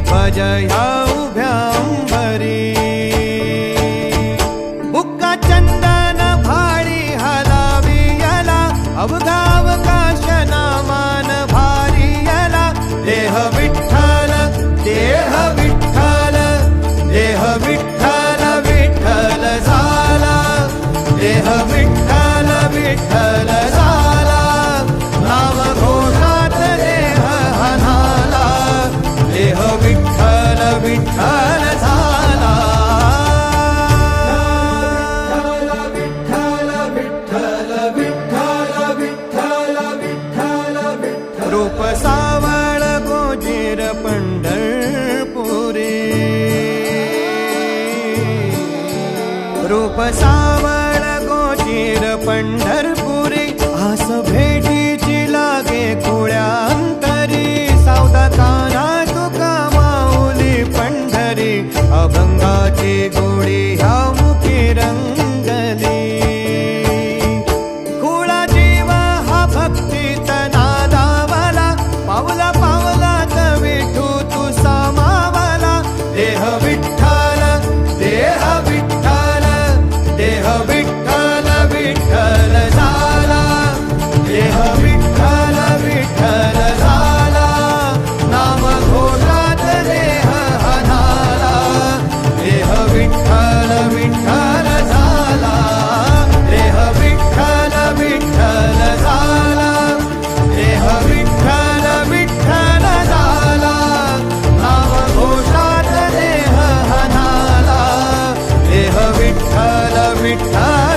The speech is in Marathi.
भज ह्या उभ्या अंबरी बुक्का चंदन भाळी हलावी याला अवघा अवकाश नामान भारी याला देह विठ्ठल देह विठ्ठल देह विठ्ठल विठ्ठल झाला देह विठ्ठल विठ्ठल झाला नाम घोषात देह हनाला देह विठ्ठल विठ्ठल झाला विठ्ठल विठ्ठल विठ्ठल विठ्ठल विठ्ठल विठ्ठल रूप सावळ गोजीर पंढरपुरी रूप सावळ गोजीर पंढरपुरी आस भेटीची लागे खुळ्या अंतरी सावता काना तुका माऊली पंढरी अभंगाची गोडी ह्या मुखी रंगली खुळा जीव हा भक्तीत नादावला पावला पावलात विठू तू सामावला देह विठ्ठल देह विठ्ठल देह विठ्ठल विठ्ठल झाला देह विठ्ठल विठ्ठल झाला नाम घोषात देह हनाला देह विठ्ठल विठ्ठल झाला देह विठ्ठल विठ्ठल झाला देह विठ्ठल विठ्ठल झाला नाम घोषात देह हनाला देह विठ्ठल विठ्ठल